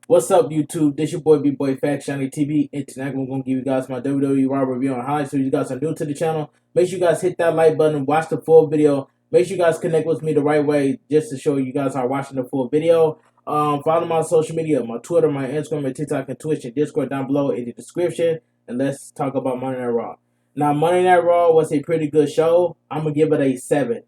What's up, YouTube? This your boy Bigboyfactsjonnytv, and tonight I'm gonna give you guys my WWE Raw review on highlights. So, if you guys are new to the channel, make sure you guys hit that like button, watch the full video. Make sure you guys connect with me the right way, just to show you guys are watching the full video. Follow my social media, my Twitter, my Instagram, my TikTok, and Twitch, and Discord down below in the description. And let's talk about Monday Night Raw. Now, Monday Night Raw was a pretty good show. I'm gonna give it a 7.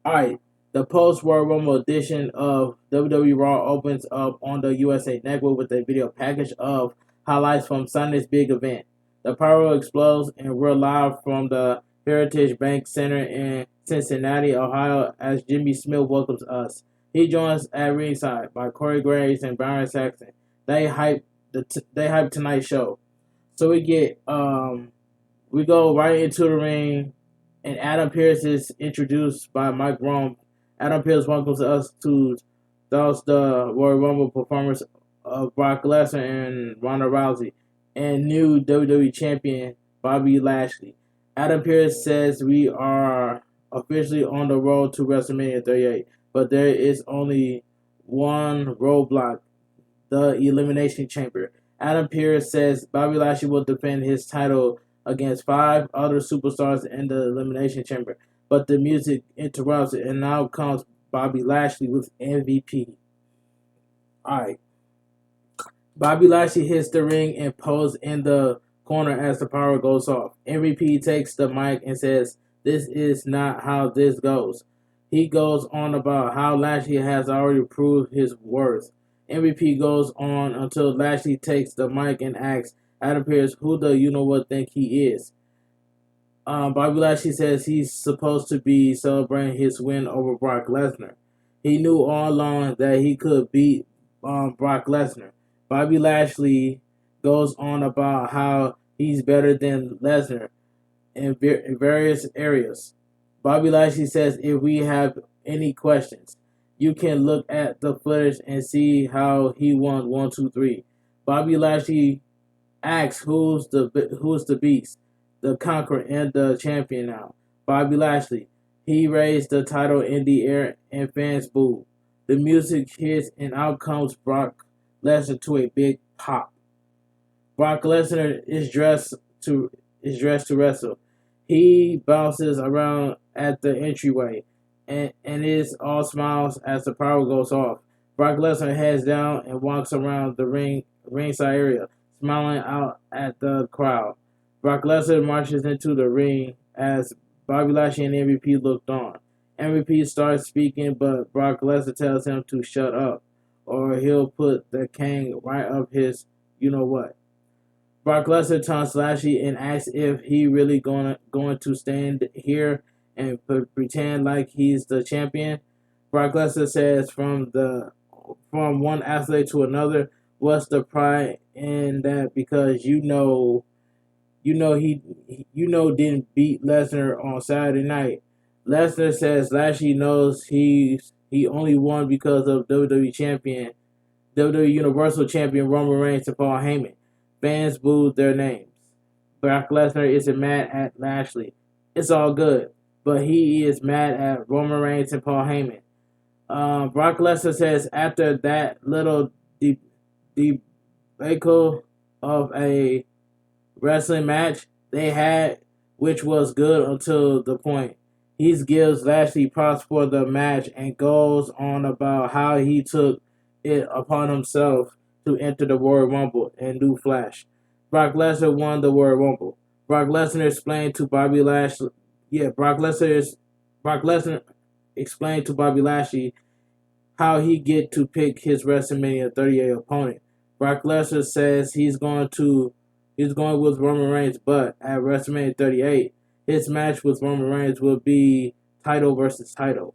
All right. The post-Royal Rumble edition of WWE Raw opens up on the USA Network with a video package of highlights from Sunday's big event. The pyro explodes, and we're live from the Heritage Bank Center in Cincinnati, Ohio, as Jimmy Smith welcomes us. He joins at ringside by Corey Graves and Byron Saxton. They hype tonight's show. So we go right into the ring, and Adam Pearce is introduced by Mike Rome. Adam Pearce welcomes us to the Royal Rumble performance of Brock Lesnar and Ronda Rousey and new WWE Champion Bobby Lashley. Adam Pearce says we are officially on the road to WrestleMania 38, but there is only one roadblock, the Elimination Chamber. Adam Pearce says Bobby Lashley will defend his title against 5 other superstars in the Elimination Chamber. But the music interrupts it, and now comes Bobby Lashley with MVP. Alright. Bobby Lashley hits the ring and poses in the corner as the power goes off. MVP takes the mic and says, "This is not how this goes." He goes on about how Lashley has already proved his worth. MVP goes on until Lashley takes the mic and asks Adam Pearce who the you-know-what think he is. Bobby Lashley says he's supposed to be celebrating his win over Brock Lesnar. He knew all along that he could beat Brock Lesnar. Bobby Lashley goes on about how he's better than Lesnar in various areas. Bobby Lashley says if we have any questions, you can look at the footage and see how he won 1, 2, 3. Bobby Lashley asks who's the beast, the conqueror, and the champion now. Bobby Lashley. He raised the title in the air and fans booed. The music hits and out comes Brock Lesnar to a big pop. Brock Lesnar is dressed to wrestle. He bounces around at the entryway and is all smiles as the power goes off. Brock Lesnar heads down and walks around the ringside area, smiling out at the crowd. Brock Lesnar marches into the ring as Bobby Lashley and MVP looked on. MVP starts speaking, but Brock Lesnar tells him to shut up, or he'll put the cane right up his you-know-what. Brock Lesnar taunts Lashley and asks if he really going to stand here and pretend like he's the champion. Brock Lesnar says from one athlete to another, what's the pride in that? Because you know he didn't beat Lesnar on Saturday night. Lesnar says Lashley knows he only won because of WWE Universal Champion Roman Reigns and Paul Heyman. Fans booed their names. Brock Lesnar isn't mad at Lashley. It's all good, but he is mad at Roman Reigns and Paul Heyman. Brock Lesnar says after that little debacle of a wrestling match they had, which was good until the point. He gives Lashley props for the match and goes on about how he took it upon himself to enter the Royal Rumble and do Flash. Brock Lesnar won the Royal Rumble. Brock Lesnar explained to Bobby Lashley. Brock Lesnar explained to Bobby Lashley how he get to pick his WrestleMania 38 opponent. Brock Lesnar says he's going with Roman Reigns, but at WrestleMania 38, his match with Roman Reigns will be title versus title.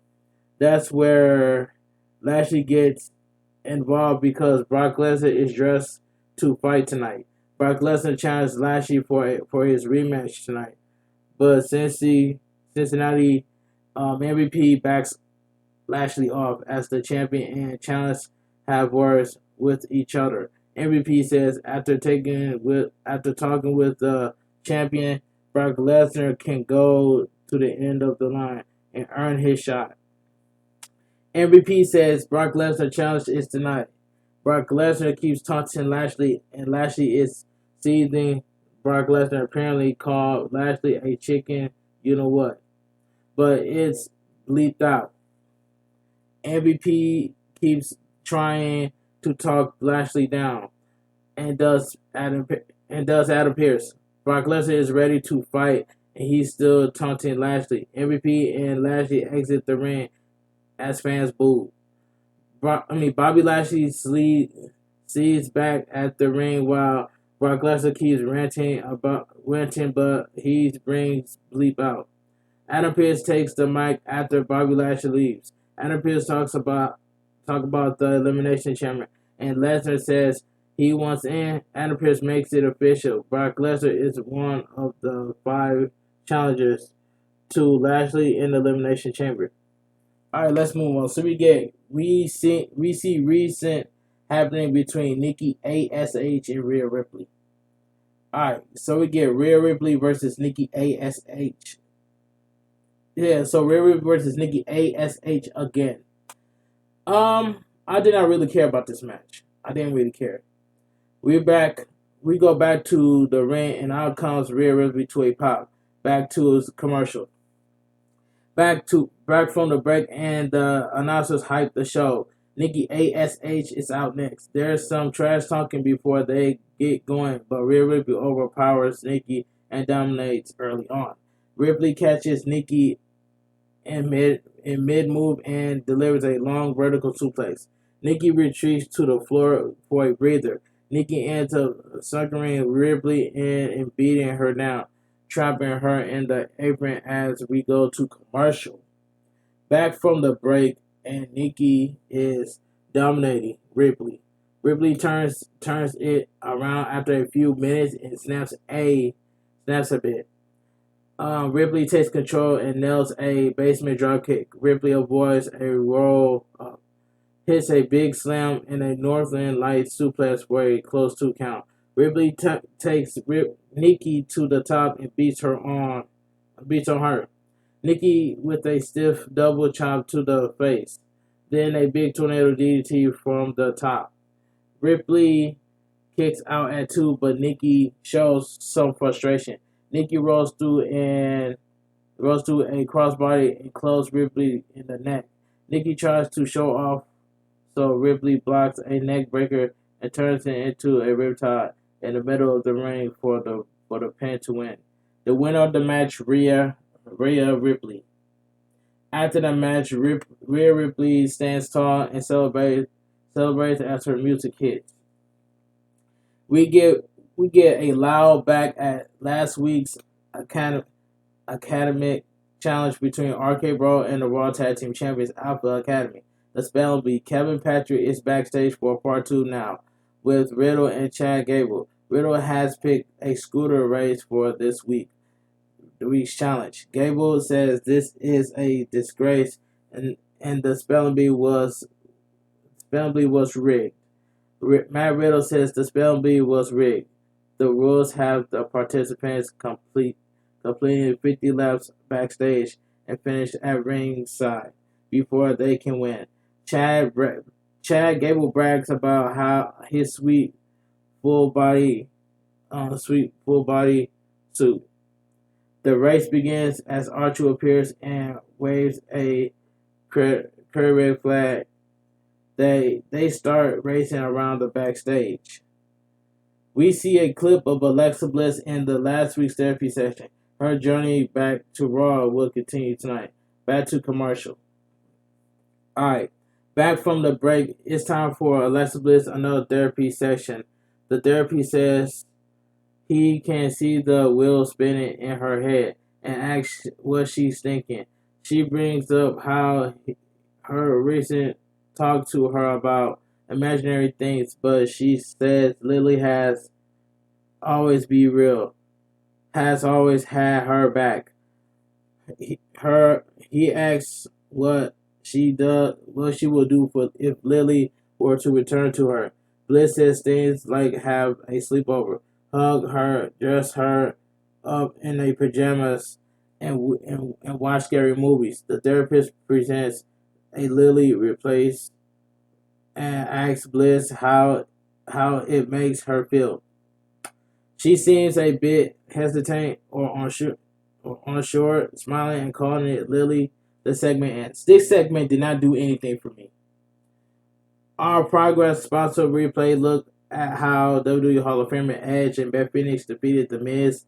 That's where Lashley gets involved because Brock Lesnar is dressed to fight tonight. Brock Lesnar challenged Lashley for his rematch tonight, but Cincinnati MVP backs Lashley off as the champion and challenge have words with each other. MVP says after talking with the champion, Brock Lesnar can go to the end of the line and earn his shot. MVP says Brock Lesnar challenge is tonight, Brock Lesnar keeps taunting Lashley, and Lashley is seething. Brock Lesnar apparently called Lashley a chicken, you know what, but it's bleeped out. MVP keeps trying to talk Lashley down, and does Adam Pearce. Brock Lesnar is ready to fight, and he's still taunting Lashley. MVP and Lashley exit the ring as fans boo. Bobby Lashley sees back at the ring while Brock Lesnar keeps ranting, but he brings bleep out. Adam Pearce takes the mic after Bobby Lashley leaves. Adam Pearce talk about the Elimination Chamber, and Lesnar says he wants in. Adam Pearce makes it official. Brock Lesnar is one of the 5 challengers to Lashley in the Elimination Chamber. All right, let's move on. So we see recent happening between Nikki Ash and Rhea Ripley. All right, so we get Rhea Ripley versus Nikki Ash. Yeah, so Rhea Ripley versus Nikki Ash again. I did not really care about this match. I didn't really care. We're back. We go back to the ring, and out comes Rhea Ripley to a pop. Back to his commercial. Back from the break, and the announcers hype the show. Nikki Ash is out next. There's some trash talking before they get going, but Rhea Ripley overpowers Nikki and dominates early on. Ripley catches Nikki in mid move and delivers a long vertical suplex. Nikki retreats to the floor for a breather. Nikki ends up suckering Ripley in and beating her down, trapping her in the apron as we go to commercial. Back from the break, and Nikki is dominating Ripley. Ripley turns it around after a few minutes and snaps a bit. Ripley takes control and nails a basement dropkick. Ripley avoids a roll up, hits a big slam and a Northern Lights suplex for a close 2 count. Ripley takes Nikki to the top and beats on her. Nikki with a stiff double chop to the face. Then a big tornado DDT from the top. Ripley kicks out at 2, but Nikki shows some frustration. Nikki rolls through a crossbody and closes Ripley in the neck. Nikki tries to show off, so Ripley blocks a neck breaker and turns it into a riptide in the middle of the ring for the pin to win. The winner of the match, Rhea Ripley. After the match, Rhea Ripley stands tall and celebrates as her music hits. We get a loud back at last week's academic challenge between RK Bro and the Raw Tag Team Champions Alpha Academy. The spell be Kevin Patrick is backstage for part 2 now with Riddle and Chad Gable. Riddle has picked a scooter race for this week's challenge. Gable says this is a disgrace and the spelling bee was rigged. Matt Riddle says the spelling bee was rigged. The rules have the participants completing 50 laps backstage and finish at ringside before they can win. Chad Gable brags about how his sweet full body suit. The race begins as R-Truth appears and waves a red flag. They start racing around the backstage. We see a clip of Alexa Bliss in the last week's therapy session. Her journey back to Raw will continue tonight. Back to commercial. Alright, back from the break. It's time for Alexa Bliss another therapy session. The therapist says he can see the wheel spinning in her head and asks what she's thinking. She brings up how her recent talk to her about imaginary things, but she says Lily has always had her back. He asks what she will do if Lily were to return to her. Bliss says things like have a sleepover, hug her, dress her up in a pajamas, and watch scary movies. The therapist presents a Lily replace and asks Bliss how it makes her feel. She seems a bit hesitant or unsure, smiling and calling it Lily. The segment ends. This segment did not do anything for me. Our progress sponsor replay looked at how WWE Hall of Famer Edge and Beth Phoenix defeated The Miz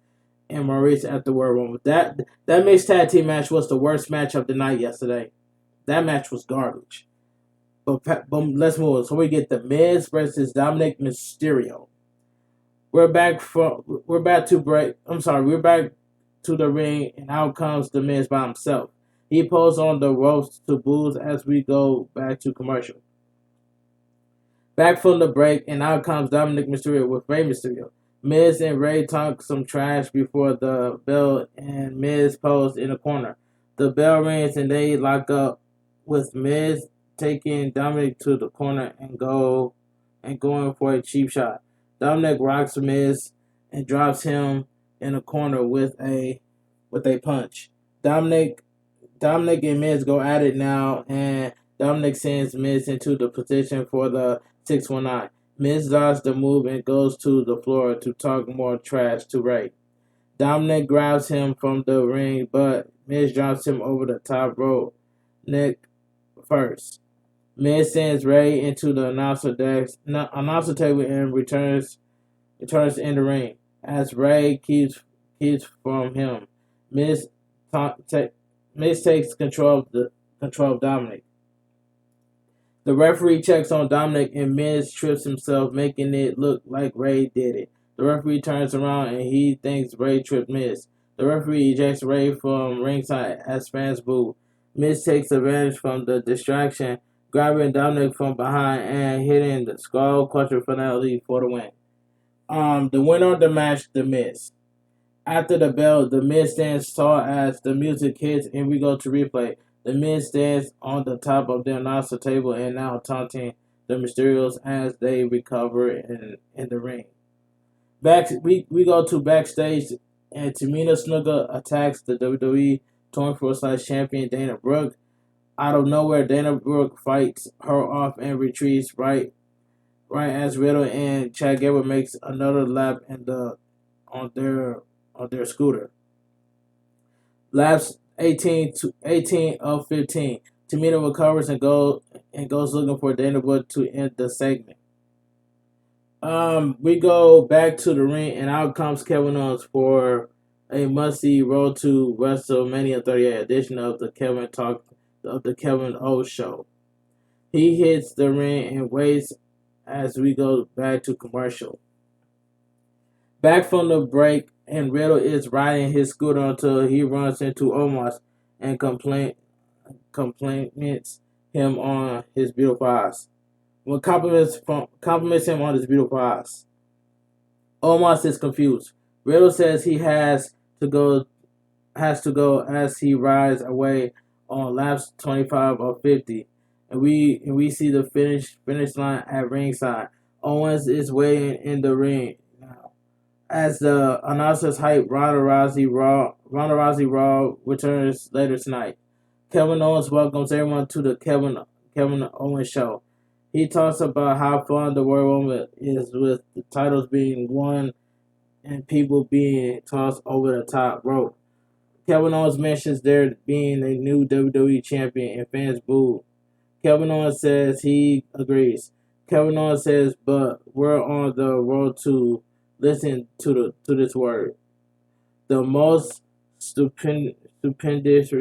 and Maurice at the Royal Rumble. That mixed tag team match was the worst match of the night yesterday. That match was garbage. But let's move on. So we get The Miz versus Dominic Mysterio. We're back to the ring, and out comes The Miz by himself. He pulls on the ropes to boos as we go back to commercial. Back from the break, and out comes Dominic Mysterio with Rey Mysterio. Miz and Rey talk some trash before the bell, and Miz posed in the corner. The bell rings, and they lock up, with Miz taking Dominic to the corner and going for a cheap shot. Dominic rocks Miz and drops him in the corner with a punch. Dominic and Miz go at it now, and Dominic sends Miz into the position for the 619. Miz dodges the move and goes to the floor to talk more trash to Rey. Dominic grabs him from the ring, but Miz drops him over the top rope. Nick first. Miz sends Rey into the announcer table and returns in the ring. As Rey keeps from him, Miz takes control of Dominic. The referee checks on Dominic, and Miz trips himself, making it look like Rey did it. The referee turns around and he thinks Rey tripped Miz. The referee ejects Rey from ringside as fans boo. Miz takes advantage from the distraction, grabbing Dominic from behind and hitting the skull crusher finale for the win. The winner of the match, The Miz. After the bell, The Miz stands tall as the music hits and we go to replay. The Miz stands on the top of the announcer table and now taunting the Mysterios as they recover in the ring. We go to backstage, and Tamina Snuka attacks the WWE 24/7 champion Dana Brooke. Out of nowhere, Dana Brooke fights her off and retreats right as Riddle and Chad Gable makes another lap on their scooter. Laps 18 of 15. Tamina recovers and goes looking for Dana Brooke to end the segment. We go back to the ring, and out comes Kevin Owens for a must-see Road to WrestleMania 38 edition of the Kevin O Show. He hits the ring and waits as we go back to commercial. Back from the break, and Riddle is riding his scooter until he runs into Omos and compliments him on his beautiful eyes. When compliments him on his beautiful eyes, Omos is confused. Riddle says he has to go as he rides away on laps 25 of 50, and we see the finish line at ringside. Owens is waiting in the ring now. As the announcers hype Ronda Rousey Raw returns later tonight. Kevin Owens welcomes everyone to the Kevin Owens Show. He talks about how fun the Royal Rumble is with the titles being won and people being tossed over the top rope. Kevin Owens mentions there being a new WWE champion and fans boo. Kevin Owens says he agrees. Kevin Owens says, but we're on the road to listen to this word. The most stupendous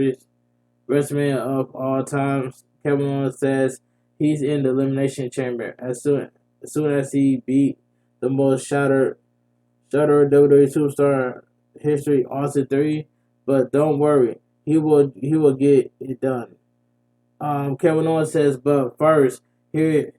WrestleMania of all time. Kevin Owens says he's in the Elimination Chamber as soon as he beat the most shattered WWE superstar history, Austin 3. But don't worry, he will get it done. Kevin Owens says, but first here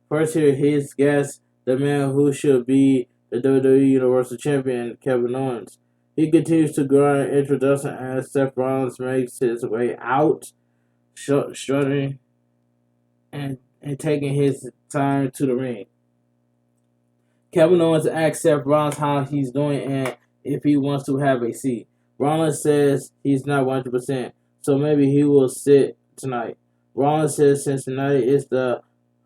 his guest, the man who should be the WWE Universal Champion, Kevin Owens. He continues to grind introduction as Seth Rollins makes his way out, strutting and taking his time to the ring. Kevin Owens asks Seth Rollins how he's doing and if he wants to have a seat. Rollins says he's not 100%, so maybe he will sit tonight. Rollins says Cincinnati is the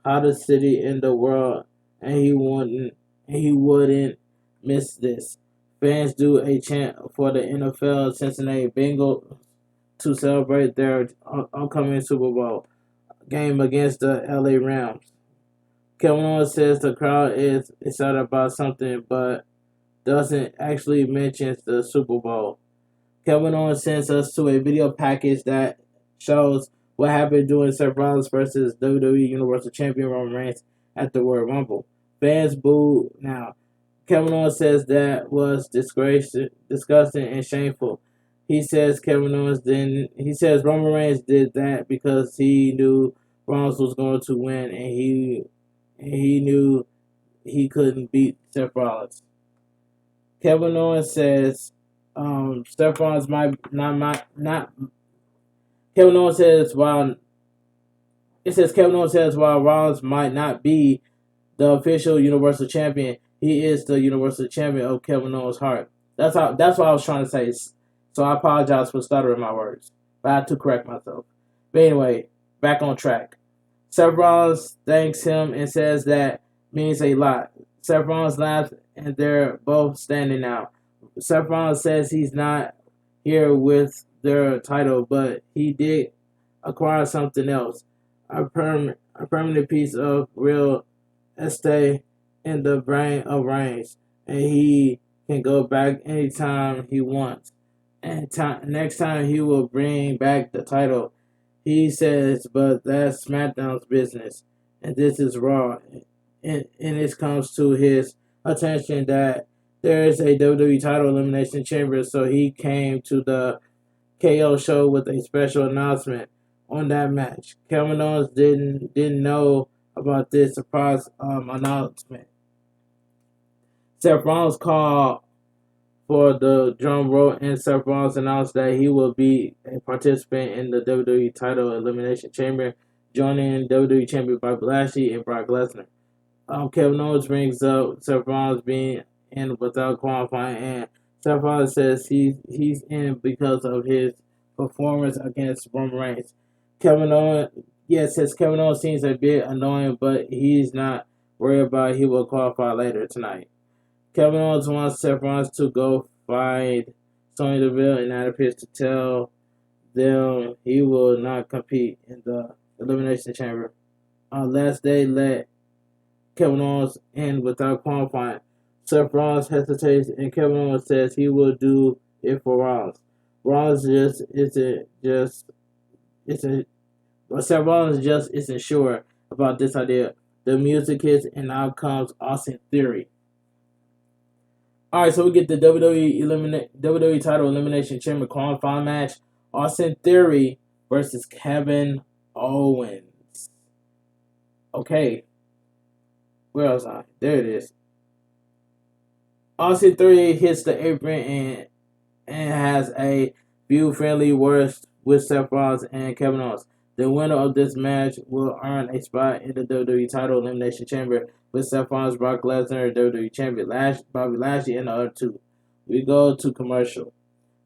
hottest city in the world, and he wouldn't miss this. Fans do a chant for the NFL Cincinnati Bengals to celebrate their upcoming Super Bowl game against the LA Rams. Kevin Owens says the crowd is excited about something, but doesn't actually mention the Super Bowl. Kevin Owens sends us to a video package that shows what happened during Seth Rollins versus WWE Universal Champion Roman Reigns at the Royal Rumble. Fans booed now. Kevin Owens says that was disgusting and shameful. He says Roman Reigns did that because he knew Rollins was going to win, and he knew he couldn't beat Seth Rollins. Kevin Owens says Seth Rollins might not. Kevin Owens says while Rollins might not be the official Universal Champion, he is the Universal Champion of Kevin Owens' heart. That's what I was trying to say. So I apologize for stuttering my words, but I had to correct myself. But anyway, back on track. Seth Rollins thanks him and says that means a lot. Seth Rollins laughs and they're both standing now. Seth Rollins says he's not here with their title, but he did acquire something else. A permanent piece of real estate in the brain of Reigns, and he can go back anytime he wants. And next time he will bring back the title. He says, but that's SmackDown's business, and this is Raw. And it comes to his attention that there is a WWE title elimination chamber, so he came to the KO show with a special announcement on that match. Kevin Owens didn't know about this surprise announcement. Seth Rollins called for the drum roll, and Seth Rollins announced that he will be a participant in the WWE title elimination chamber, joining WWE champion Bobby Lashley and Brock Lesnar. Kevin Owens brings up Seth Rollins being in without qualifying, and Seth Rollins says he's in because of his performance against Roman Reigns. Kevin Owens seems a bit annoying, but he's not worried about he will qualify later tonight. Kevin Owens wants Seth Rollins to go fight Sonya Deville, and that appears to tell them he will not compete in the Elimination Chamber unless they let Kevin Owens in without qualifying. Seth Rollins hesitates, and Kevin Owens says he will do it for Rollins. Seth Rollins just isn't sure about this idea. The music hits, and out comes Austin Theory. Alright, so we get the WWE title elimination chamber qualifying match. Austin Theory versus Kevin Owens. Okay. Where was I? There it is. Austin Theory hits the apron and has a few friendly words with Seth Rollins and Kevin Owens. The winner of this match will earn a spot in the WWE title elimination chamber with Seth Rollins, Brock Lesnar, WWE champion Bobby Lashley, and the other two. We go to commercial.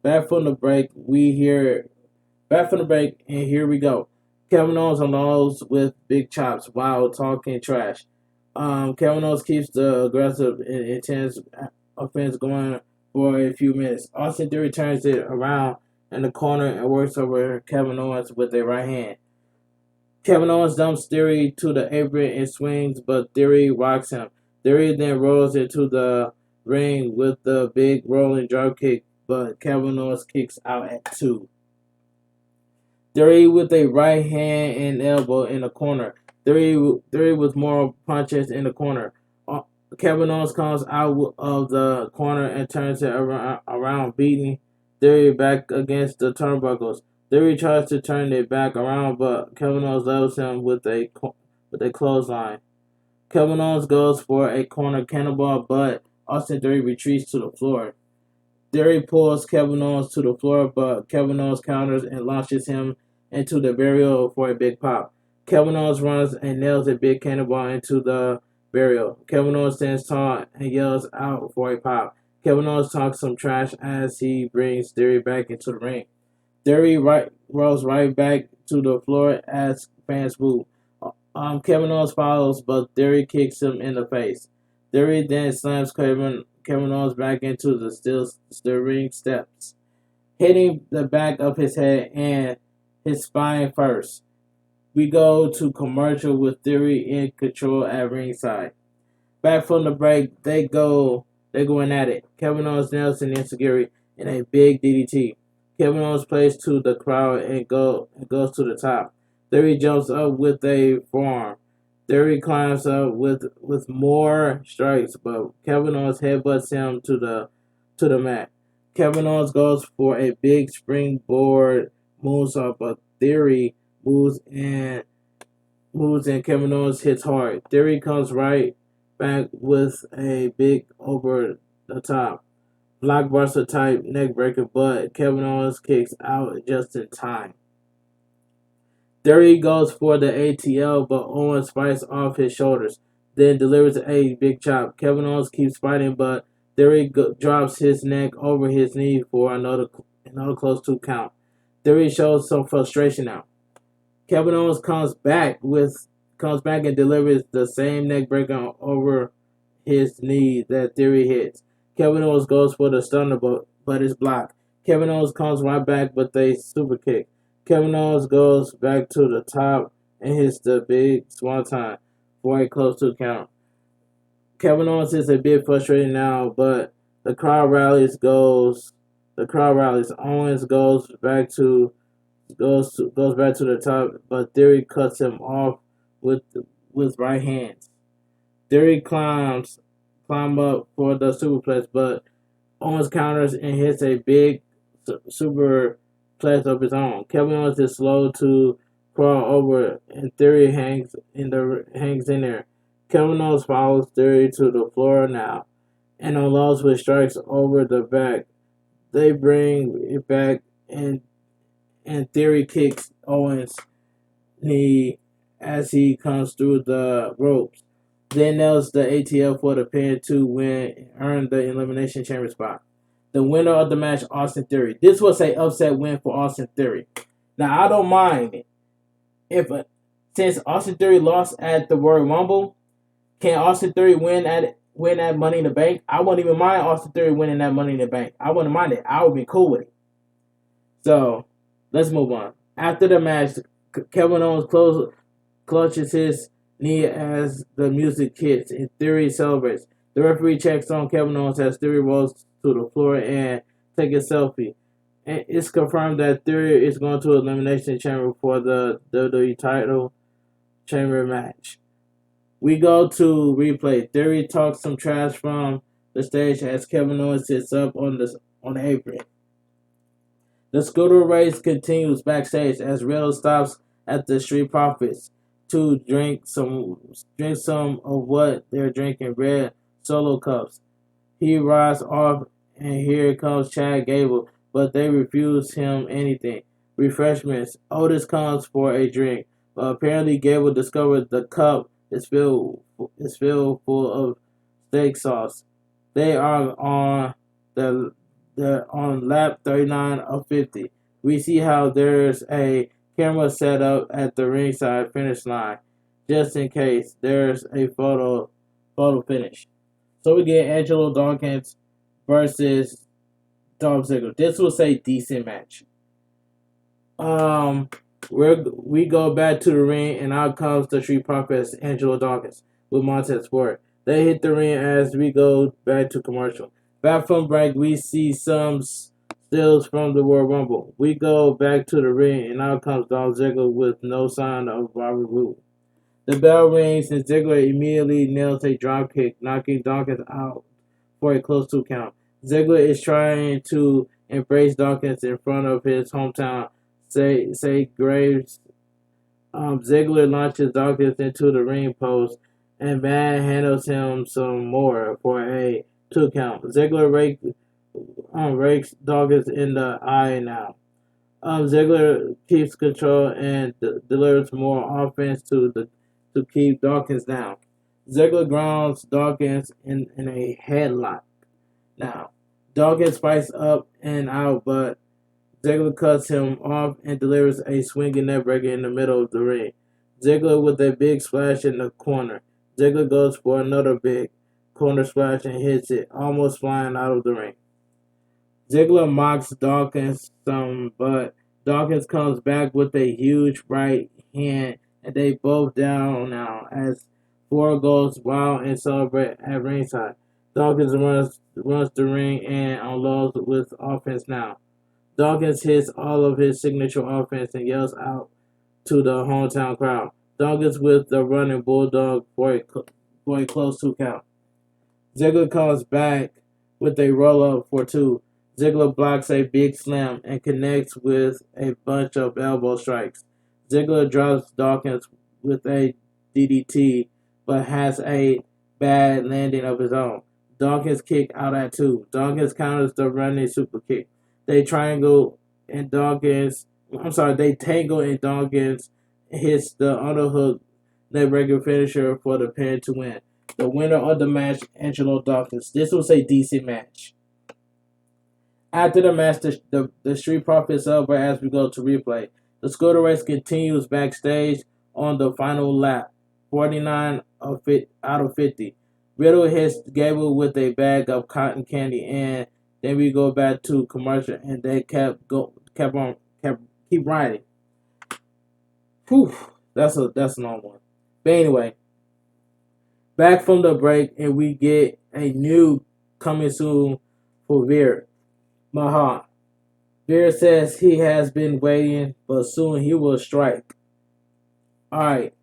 Back from the break, and here we go. Kevin Owens unloads with big chops while talking trash. Kevin Owens keeps the aggressive and intense offense going for a few minutes. Austin Theory turns it around in the corner and works over Kevin Owens with a right hand. Kevin Owens dumps Theory to the apron and swings, but Theory rocks him. Theory then rolls into the ring with the big rolling dropkick, but Kevin Owens kicks out at 2. Theory with a right hand and elbow in the corner. Theory with more punches in the corner. Kevin Owens comes out of the corner and turns it around, beating Theory back against the turnbuckles. Theory tries to turn it back around, but Kevin Owens levels him with a clothesline. Kevin Owens goes for a corner cannonball, but Austin Theory retreats to the floor. Theory pulls Kevin Owens to the floor, but Kevin Owens counters and launches him into the burial for a big pop. Kevin Owens runs and nails a big cannonball into the burial. Kevin Owens stands tall and yells out for a pop. Kevin Owens talks some trash as he brings Theory back into the ring. Theory rolls right back to the floor as fans boo. Kevin Owens follows, but Theory kicks him in the face. Theory then slams Kevin Owens back into the steel ring steps, hitting the back of his head and his spine first. We go to commercial with Theory in control at ringside. Back from the break, they're going at it. Kevin Owens nails an insecurity in a big DDT. Kevin Owens plays to the crowd and goes to the top. Theory jumps up with a forearm. Theory climbs up with more strikes, but Kevin Owens headbutts him to the mat. Kevin Owens goes for a big springboard moonsault, but Theory moves and Kevin Owens hits hard. Theory comes right back with a big over the top blockbuster type neck breaker, but Kevin Owens kicks out just in time. Theory goes for the ATL, but Owens fights off his shoulders, then delivers a big chop. Kevin Owens keeps fighting, but Theory drops his neck over his knee for another close 2 count. Theory shows some frustration now. Kevin Owens comes back and delivers the same neck breaker over his knee that Theory hits. Kevin Owens goes for the stunner, but it's blocked. Kevin Owens comes right back with a super kick. Kevin Owens goes back to the top and hits the big swanton for a close 2 count. Kevin Owens is a bit frustrated now, but the crowd rallies. Owens goes back to the top, but Theory cuts him off with right hands. Theory climb up for the superplex, but Owens counters and hits a big superplex of his own. Kevin Owens is slow to crawl over, and Theory hangs in there. Kevin Owens follows Theory to the floor now, and unloads with strikes over the back. They bring it back, and Theory kicks Owens' knee as he comes through the ropes. Then nails the ATL for the pin to win and earn the Elimination Chamber spot. The winner of the match, Austin Theory. This was an upset win for Austin Theory. Now, I don't mind since Austin Theory lost at the Royal Rumble, can Austin Theory win at Money in the Bank? I wouldn't even mind Austin Theory winning that Money in the Bank. I wouldn't mind it. I would be cool with it. So, let's move on. After the match, Kevin Owens clutches his knee as the music hits and Theory celebrates. The referee checks on Kevin Owens as Theory rolls to the floor and takes a selfie. And it's confirmed that Theory is going to Elimination Chamber for the WWE title chamber match. We go to replay. Theory talks some trash from the stage as Kevin Owens sits up on the apron. The scooter race continues backstage as Riddle stops at the Street Profits to drink some of what they're drinking, red Solo cups. He rides off, and here comes Chad Gable, but they refuse him anything. Refreshments. Otis comes for a drink, but apparently Gable discovers the cup is filled full of steak sauce. They are on lap 39 of 50. We see how there's a camera set up at the ringside finish line, just in case there's a photo finish. So we get Angelo Dawkins versus Dolph Ziggler. This was a decent match. We go back to the ring, and out comes the Street Profits, Angelo Dawkins, with Montez Ford. They hit the ring as we go back to commercial. Back from break, we see some stills from the Royal Rumble. We go back to the ring, and out comes Dolph Ziggler with no sign of Robert Roode. The bell rings, and Ziggler immediately nails a dropkick, knocking Dawkins out for a close 2 count. Ziggler is trying to embrace Dawkins in front of his hometown, say Graves. Ziggler launches Dawkins into the ring post, and Matt handles him some more for a 2 count. Ziggler rakes Dawkins in the eye now. Ziggler keeps control and delivers more offense to keep Dawkins down. Ziggler grounds Dawkins in a headlock. Now, Dawkins fights up and out, but Ziggler cuts him off and delivers a swinging neckbreaker in the middle of the ring. Ziggler with a big splash in the corner. Ziggler goes for another big corner splash and hits it, almost flying out of the ring. Ziggler mocks Dawkins some, but Dawkins comes back with a huge right hand, and they both down now as Ford goes wild and celebrate at ringside. Dawkins runs the ring and unloads with offense now. Dawkins hits all of his signature offense and yells out to the hometown crowd. Dawkins with the running bulldog for a close 2 count. Ziggler comes back with a roll up for 2. Ziggler blocks a big slam and connects with a bunch of elbow strikes. Ziggler drops Dawkins with a DDT, but has a bad landing of his own. Dawkins kick out at 2. Dawkins counters the running super kick. They tangle and Dawkins hits the underhook neck-breaker finisher for the pin to win. The winner of the match, Angelo Dawkins. This was a decent match. After the match, the Street Profits celebrate as we go to replay. The scooter race continues backstage on the final lap, 49 out of 50. Riddle hits Gable with a bag of cotton candy, and then we go back to commercial, and they keep riding. Whew, that's a long one. But anyway, back from the break, and we get a new coming soon for Veer Maha. Veer says he has been waiting, but soon he will strike. Alright,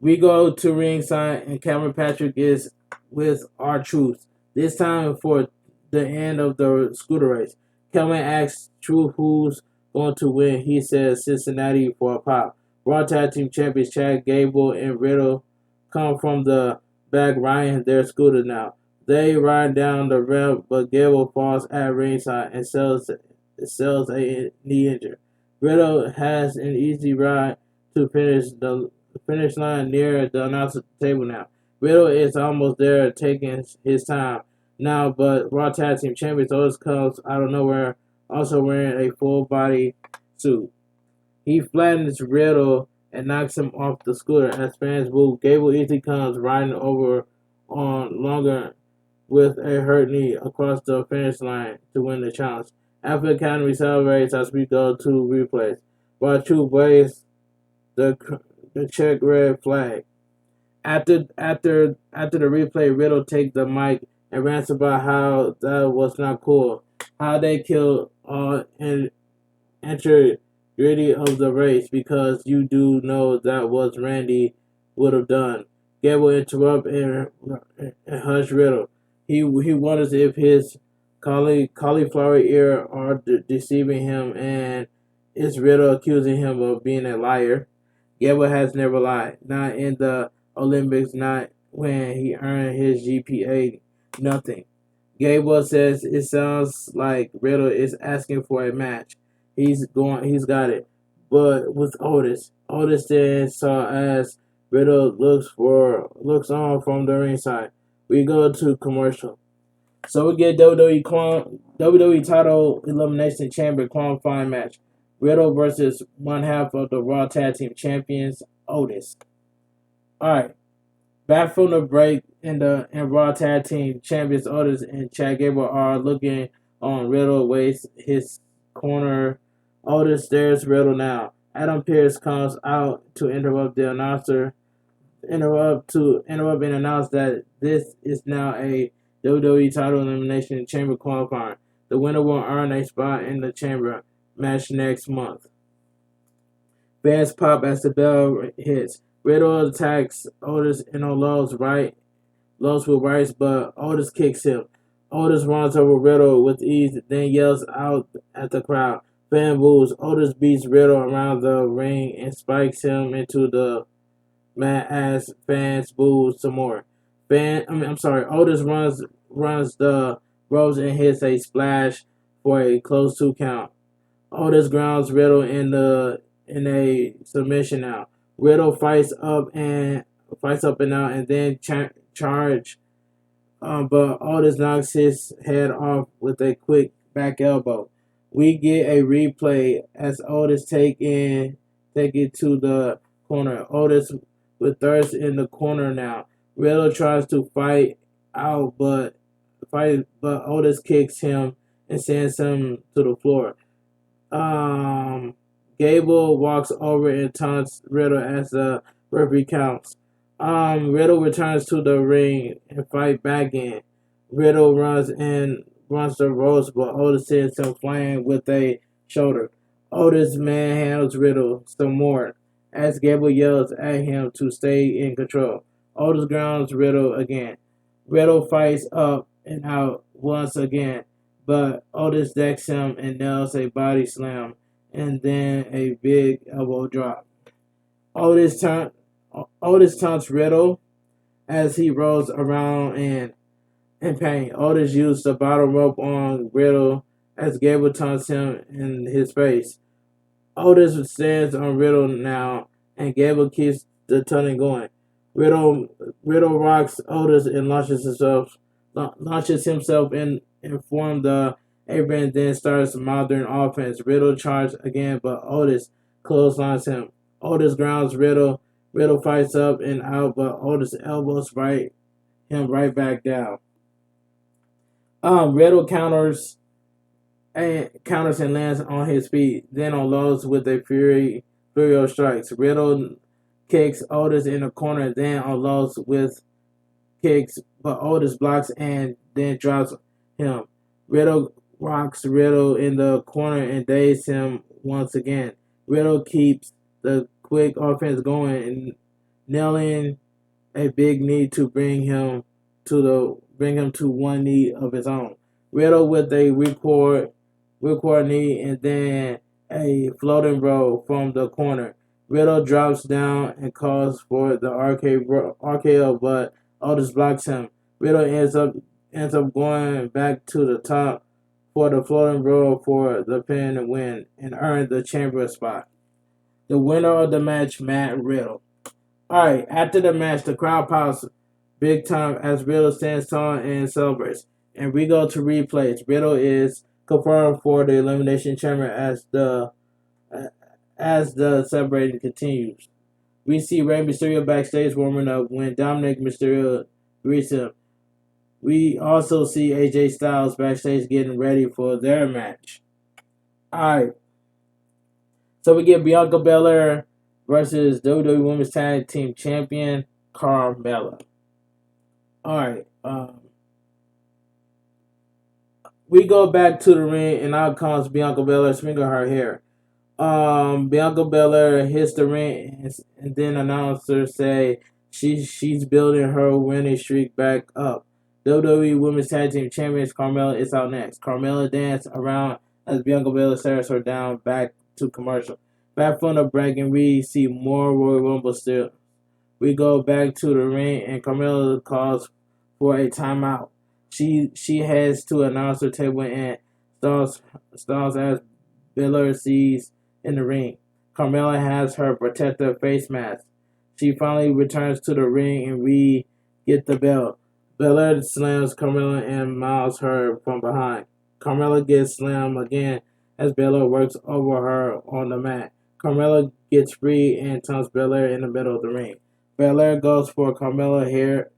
we go to ringside, and Cameron Patrick is with R-Truth. This time for the end of the scooter race. Cameron asks Truth who's going to win. He says Cincinnati for a pop. Raw Tag Team Champions Chad Gable and Riddle come from the back riding their scooter now. They ride down the ramp, but Gable falls at ringside and sells a knee injury. Riddle has an easy ride to finish the finish line near the announcer table now. Riddle is almost there, taking his time now, but Raw Tag Team Champions Owens comes out of nowhere, also wearing a full body suit. He flattens Riddle and knocks him off the scooter. As fans boo, Gable easily comes riding over on longer with a hurt knee across the finish line to win the challenge. After the Academy celebrates as we go to replays, while Truth waves the check red flag. After the replay, Riddle takes the mic and rants about how that was not cool, how they killed and entered gritty of the race because you do know that was Randy would have done. Gable interrupt and hush Riddle. He wonders if his cauliflower ear are deceiving him, and is Riddle accusing him of being a liar. Gable has never lied, not in the Olympics, not when he earned his GPA, nothing. Gable says it sounds like Riddle is asking for a match. He's got it. But with Otis then saw as Riddle looks on from the ringside. We go to commercial. So we get WWE title elimination chamber qualifying match. Riddle versus one half of the Raw Tag Team Champions, Otis. Alright. Back from the break in Raw Tag Team Champions Otis and Chad Gable are looking on Riddle waits his corner. Otis stares Riddle now. Adam Pearce comes out to interrupt and announce that this is now a WWE title elimination chamber qualifier. The winner will earn a spot in the chamber match next month. Fans pop as the bell hits. Riddle attacks Otis and Lowe's with rights, but Otis kicks him. Otis runs over Riddle with ease, then yells out at the crowd. Fan boos. Otis beats Riddle around the ring and spikes him into the mat as fans boo some more. Otis runs the ropes and hits a splash for a close 2 count. Otis grounds Riddle in a submission now. Riddle fights up and out and then charge, but Otis knocks his head off with a quick back elbow. We get a replay as Otis take it to the corner. Otis with Thirst in the corner now. Riddle tries to fight out, but Otis kicks him and sends him to the floor. Gable walks over and taunts Riddle as the referee counts. Riddle returns to the ring and fight back in. Riddle runs the ropes, but Otis sends him flying with a shoulder. Otis manhandles Riddle some more as Gable yells at him to stay in control. Otis grounds Riddle again. Riddle fights up and out once again, but Otis decks him and nails a body slam and then a big elbow drop. Otis taunts Riddle as he rolls around in pain. Otis used the bottom rope on Riddle as Gable taunts him in his face. Otis stands on Riddle now, and Gable keeps the taunting going. Riddle rocks Otis and launches himself in form the apron, then starts modern offense. Riddle charges again, but Otis clotheslines him. Otis grounds Riddle. Riddle fights up and out, but Otis elbows him right back down. Riddle counters and lands on his feet, then unloads with a Furio strikes. Riddle kicks Otis in the corner, then unloads with kicks, but Otis blocks and then drops him. Riddle rocks Riddle in the corner and dazes him once again. Riddle keeps the quick offense going and nailing a big knee to bring him to one knee of his own. Riddle with a ripcord knee and then a floating roll from the corner. Riddle drops down and calls for the RKO, but Otis blocks him. Riddle ends up going back to the top for the floating roll for the pin and win and earn the chamber spot. The winner of the match, Matt Riddle. Alright, after the match, the crowd pops big time as Riddle stands tall and celebrates. And we go to replays. Riddle is confirmed for the Elimination Chamber as the celebrating continues. We see Rey Mysterio backstage warming up when Dominic Mysterio greets him. We also see AJ Styles backstage getting ready for their match. Alright. So we get Bianca Belair versus WWE Women's Tag Team Champion Carmella. Alright. We go back to the ring and out comes Bianca Belair swinging her hair. Bianca Belair hits the ring and then announcers say she's building her winning streak back up. WWE Women's Tag Team Champions Carmella is out next. Carmella dances around as Bianca Belair stares her down back to commercial. Back from the break and we see more Royal Rumble still. We go back to the ring and Carmella calls for a timeout. She heads to announcer table and stalls as Belair sees in the ring. Carmella has her protective face mask. She finally returns to the ring and we get the bell. Belair slams Carmella and mouths her from behind. Carmella gets slammed again as Belair works over her on the mat. Carmella gets free and taunts Belair in the middle of the ring. Belair goes for Carmella here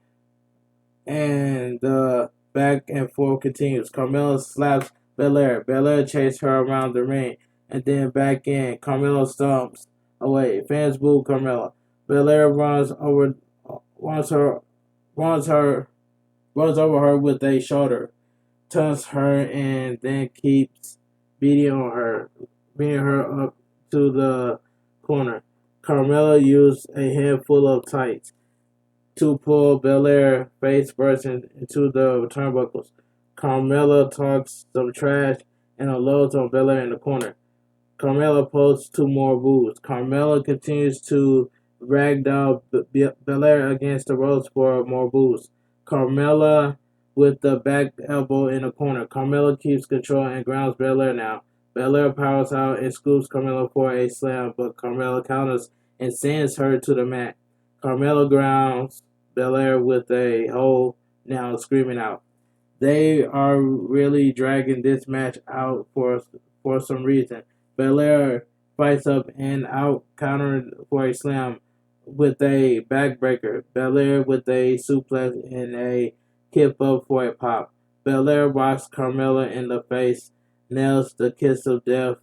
and the back and forth continues. Carmella slaps Belair. Belair chases her around the ring and then back in. Carmella stomps away. Fans boo Carmella. Belair runs over her with a shoulder, taunts her, and then keeps beating her up to the corner. Carmella used a handful of tights to pull Belair face first into the turnbuckles. Carmella talks some trash and unloads on Belair in the corner. Carmella posts two more boos. Carmella continues to ragdoll Belair against the ropes for more boos. Carmella with the back elbow in the corner. Carmella keeps control and grounds Belair now. Belair powers out and scoops Carmella for a slam, but Carmella counters and sends her to the mat. Carmella grounds Belair with a hold now, screaming out. They are really dragging this match out for some reason. Belair fights up and out, countered for a slam, with a backbreaker. Belair with a suplex and a kip up for a pop. Belair rocks Carmella in the face, nails the kiss of death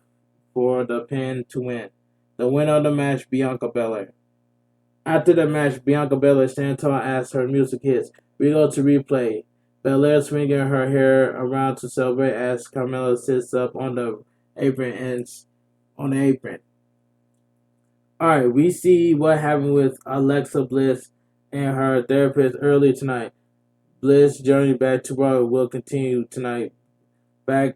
for the pin to win. The winner of the match, Bianca Belair. After the match, Bianca Belair stands tall as her music hits. We go to replay. Belair swinging her hair around to celebrate as Carmella sits up on the apron. Alright, we see what happened with Alexa Bliss and her therapist earlier tonight. Bliss' journey back to Raw will continue tonight. Back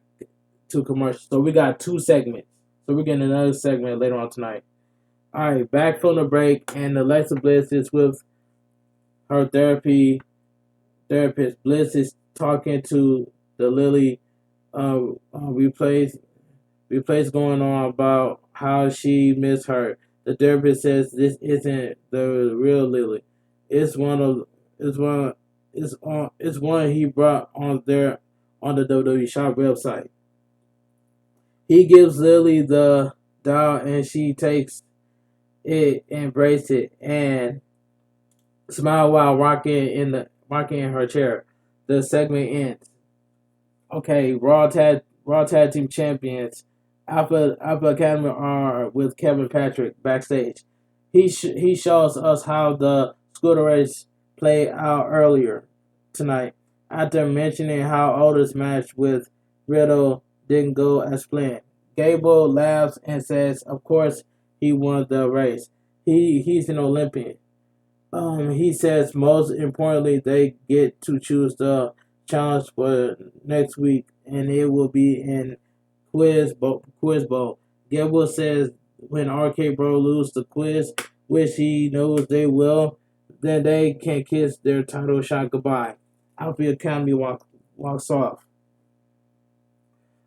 to commercial. So we got 2 segments. So we're getting another segment later on tonight. Alright, back from the break, and Alexa Bliss is with her therapist. Bliss is talking to the Lily replays going on about how she missed her. The therapist says this isn't the real Lily. It's one he brought on the WWE Shop website. He gives Lily the doll and she takes it, embraces it, and smile while rocking in her chair. The segment ends. Okay, Raw Tag Team Champions Alpha Academy are with Kevin Patrick backstage. He shows us how the scooter race played out earlier tonight. After mentioning how Otis' match with Riddle didn't go as planned, Gable laughs and says, "Of course he won the race. He's an Olympian." He says most importantly they get to choose the challenge for next week, and it will be in Quiz Bowl. Gable says when RK Bro lose the quiz, which he knows they will, then they can kiss their title shot goodbye. Alpha Academy walks off.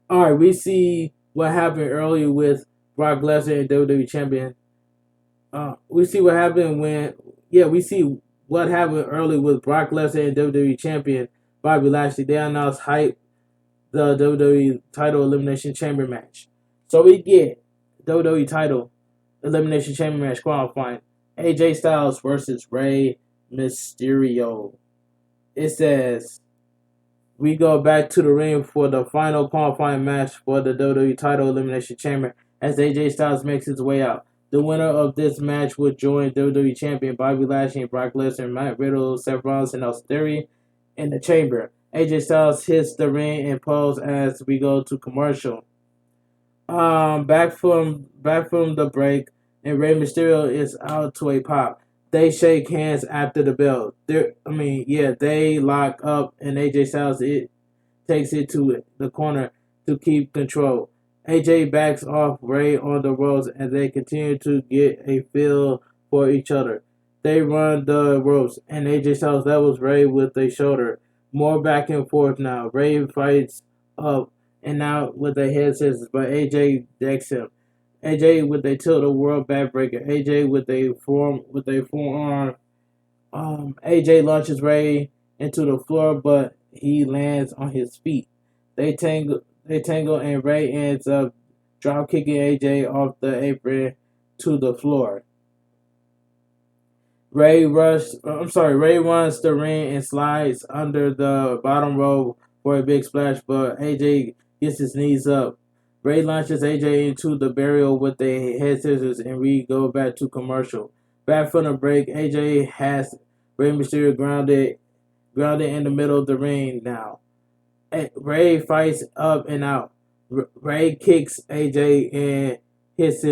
Alright, we see what happened earlier with Brock Lesnar and WWE Champion. We see what happened early with Brock Lesnar and WWE Champion Bobby Lashley. They announced hype the WWE title Elimination Chamber match. So we get WWE title Elimination Chamber match qualifying. AJ Styles versus Rey Mysterio. It says we go back to the ring for the final qualifying match for the WWE title Elimination Chamber as AJ Styles makes his way out. The winner of this match will join WWE Champion Bobby Lashley and Brock Lesnar, Matt Riddle, Seth Rollins, and Austin Theory in the chamber. AJ Styles hits the ring and pose as we go to commercial. Back from the break, and Rey Mysterio is out to a pop. They shake hands after the bell. They lock up, and AJ Styles takes it to the corner to keep control. AJ backs off Rey on the ropes, and they continue to get a feel for each other. They run the ropes, and AJ Styles levels Rey with a shoulder. More back and forth now. Rey fights up and out with a head scissors, but AJ decks him. AJ with a tilt-a-world backbreaker. AJ with a forearm. AJ launches Rey into the floor, but he lands on his feet. They tangle, and Rey ends up drop kicking AJ off the apron to the floor. Rey runs the ring and slides under the bottom rope for a big splash, but AJ gets his knees up. Rey launches AJ into the burial with the head scissors, and we go back to commercial. Back from the break, AJ has Rey Mysterio grounded in the middle of the ring now. Rey fights up and out. Rey kicks AJ and hits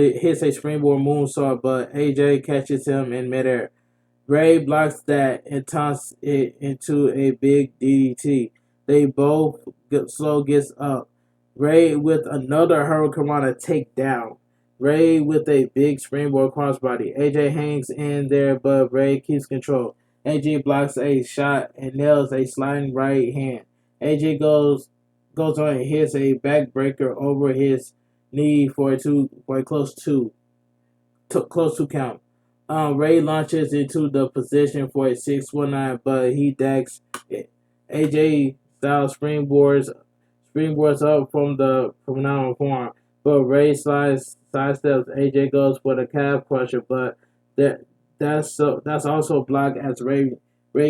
a springboard moonsault, but AJ catches him in midair. Rey blocks that and tosses it into a big DDT. They both gets up. Rey with another Hurricanrana takedown. Rey with a big springboard crossbody. AJ hangs in there, but Rey keeps control. AJ blocks a shot and nails a sliding right hand. AJ goes on and hits a backbreaker over his knee for a close two count. Rey launches into the position for a 619, but he decks it. AJ Styles springboards up from now forearm, but Rey sidesteps. AJ goes for the calf crusher, but that's also blocked as Ray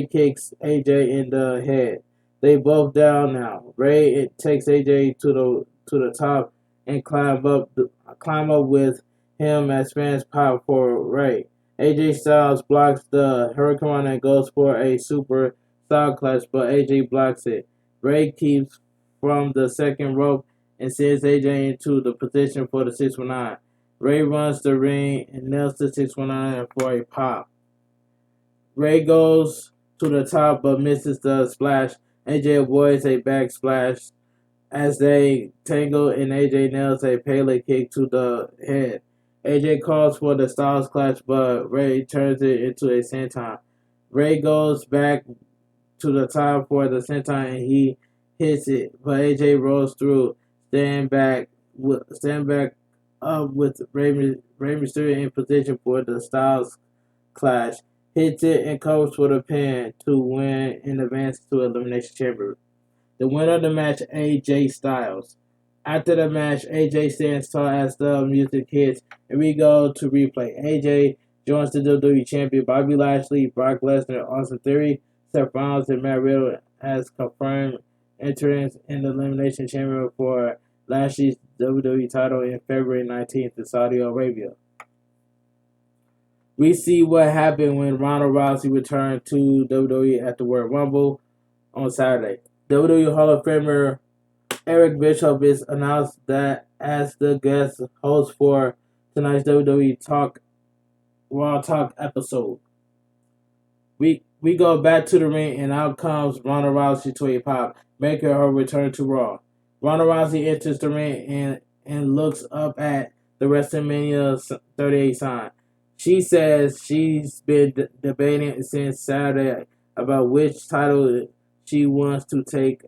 kicks AJ in the head. They both down now. Ray takes AJ to the top and climb up with him as fans pop for Ray. AJ Styles blocks the Hurricane and goes for a super style clutch, but AJ blocks it. Ray keeps from the second rope and sends AJ into the position for the 619. Ray runs the ring and nails the 619 for a pop. Ray goes to the top but misses the splash. AJ avoids a back splash as they tangle and AJ nails a Pele kick to the head. AJ calls for the Styles Clash but Ray turns it into a senton. Ray goes back to the top for the senton and he hits it, but AJ rolls through, stand back up with Rey Mysterio in position for the Styles Clash, hits it and covers for the pin to win and advance to Elimination Chamber. The winner of the match, AJ Styles. After the match, AJ stands tall as the music hits, and we go to replay. AJ joins the WWE Champion Bobby Lashley, Brock Lesnar, Austin Theory, Seth Rollins, and Matt Riddle as confirmed entrance in the Elimination Chamber for Lashley's WWE title in February 19th in Saudi Arabia. We see what happened when Ronda Rousey returned to WWE at the World Rumble on Saturday. WWE Hall of Famer Eric Bischoff is announced that as the guest host for tonight's WWE Raw Talk episode. We go back to the ring and out comes Ronda Rousey to a pop, making her return to Raw. Ronda Rousey enters the ring and looks up at the WrestleMania 38 sign. She says she's been debating since Saturday about which title she wants to take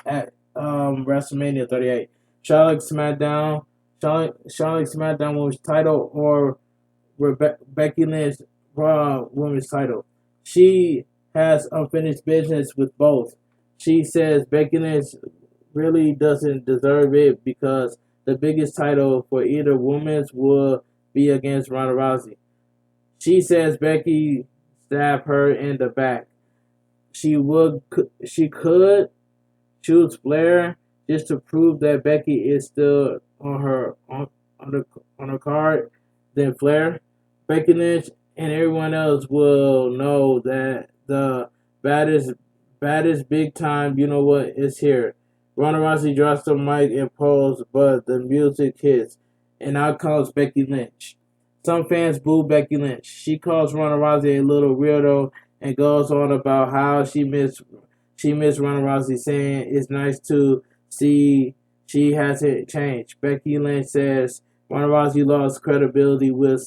at WrestleMania 38. Charlotte SmackDown Women's title or Becky Lynch Raw Women's title. She has unfinished business with both. She says Becky Lynch really doesn't deserve it because the biggest title for either women's will be against Ronda Rousey. She says Becky stabbed her in the back. She could choose Flair just to prove that Becky is still on her card. Then Flair, Becky Lynch, and everyone else will know that the baddest big time, you know what, is here. Ronda Rousey drops the mic and pose, but the music hits, and out comes Becky Lynch. Some fans boo Becky Lynch. She calls Ronda Rousey a little weirdo and goes on about how she missed Ronda Rousey, saying it's nice to see she hasn't changed. Becky Lynch says Ronda Rousey lost credibility with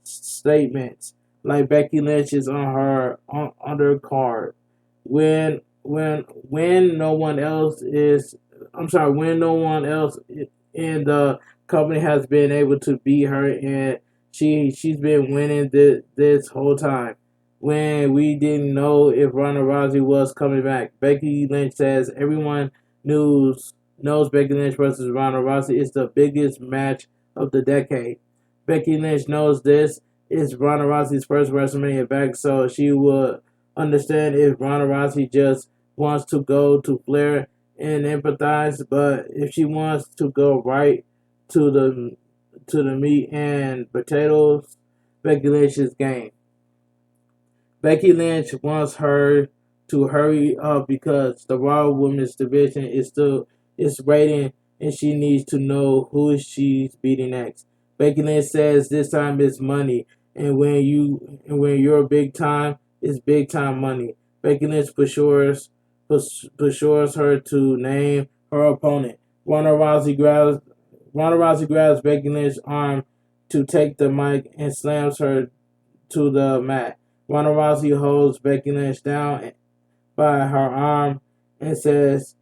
statements like Becky Lynch is on her undercard when no one else in the company has been able to beat her, and she's been winning this whole time when we didn't know if Ronda Rousey was coming back. Becky Lynch says everyone knows Becky Lynch versus Ronda Rousey is the biggest match of the decade. Becky Lynch knows this is Ronda Rousey's first WrestleMania back, so she would understand if Ronda Rousey just wants to go to Flair and empathize, but if she wants to go right to the meat and potatoes, Becky Lynch's game. Becky Lynch wants her to hurry up because the Raw Women's division is rating, and she needs to know who she's beating next. Becky Lynch says this time is money, and when you're big time, it's big time money. Becky Lynch assures her to name her opponent. Ronda Rousey grabs Becky Lynch's arm to take the mic and slams her to the mat. Ronda Rousey holds Becky Lynch down by her arm and says,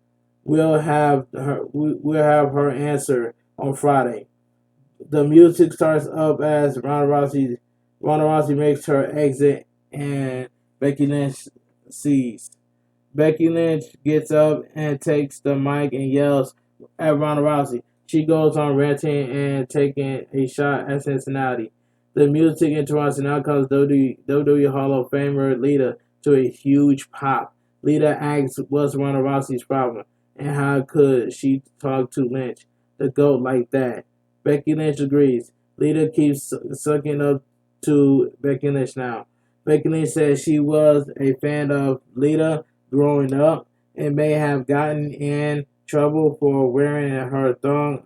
"We'll have her answer on Friday." The music starts up as Ronda Rousey makes her exit and Becky Lynch sees. Becky Lynch gets up and takes the mic and yells at Ronda Rousey. She goes on ranting and taking a shot at Cincinnati. The music interesting outcomes WWE Hall of Famer Lita to a huge pop. Lita asks what's Ronda Rousey's problem and how could she talk to Lynch, the GOAT, like that. Becky Lynch agrees. Lita keeps sucking up to Becky Lynch now. Becky Lynch says she was a fan of Lita growing up and may have gotten in trouble for wearing her thong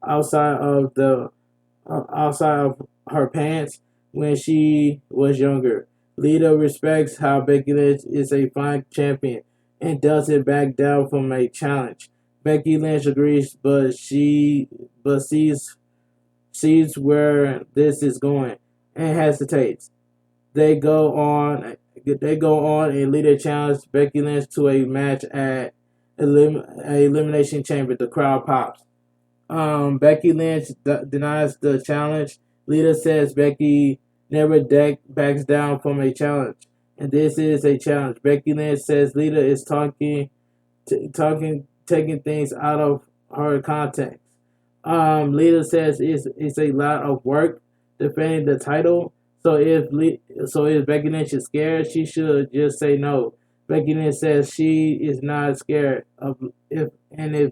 outside of her pants when she was younger. Lita respects how Becky Lynch is a fine champion and doesn't back down from a challenge. Becky Lynch agrees, but sees where this is going and hesitates. They go on and Lita challenge Becky Lynch to a match at Elimination Chamber. The crowd pops. Becky Lynch denies the challenge. Lita says Becky never backs down from a challenge, and this is a challenge. Becky Lynch says Lita is taking things out of her context. Lita says it's a lot of work defending the title. So if Becky Lynch is scared, she should just say no. Becky Lynch says she is not scared of if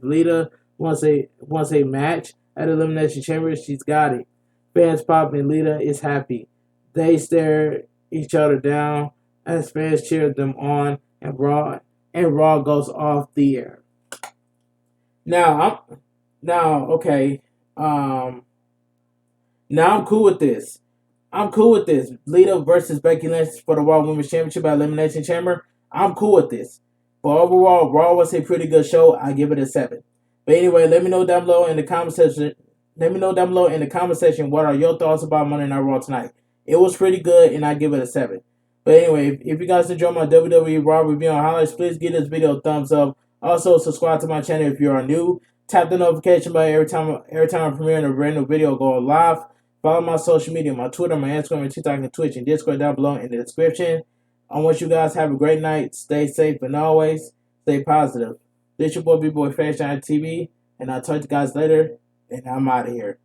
Lita wants a match at Elimination Chamber, she's got it. Fans pop and Lita is happy. They stare each other down as fans cheer them on, and Raw goes off the air. Okay. Now I'm cool with this. Lita versus Becky Lynch for the Raw Women's Championship at Elimination Chamber. I'm cool with this. But overall, Raw was a pretty good show. I give it a 7. But anyway, let me know down below in the comment section. What are your thoughts about Monday Night Raw tonight. It was pretty good, and I give it a 7. But anyway, if you guys enjoy my WWE Raw review and highlights, please give this video a thumbs up. Also, subscribe to my channel if you are new. Tap the notification bell every time I premiere a brand new video go live. Follow my social media, my Twitter, my Instagram, and TikTok, and Twitch, and Discord down below in the description. I want you guys to have a great night. Stay safe and always stay positive. This your boy, Bigboyfactsjonnytv, and I'll talk to you guys later, and I'm out of here.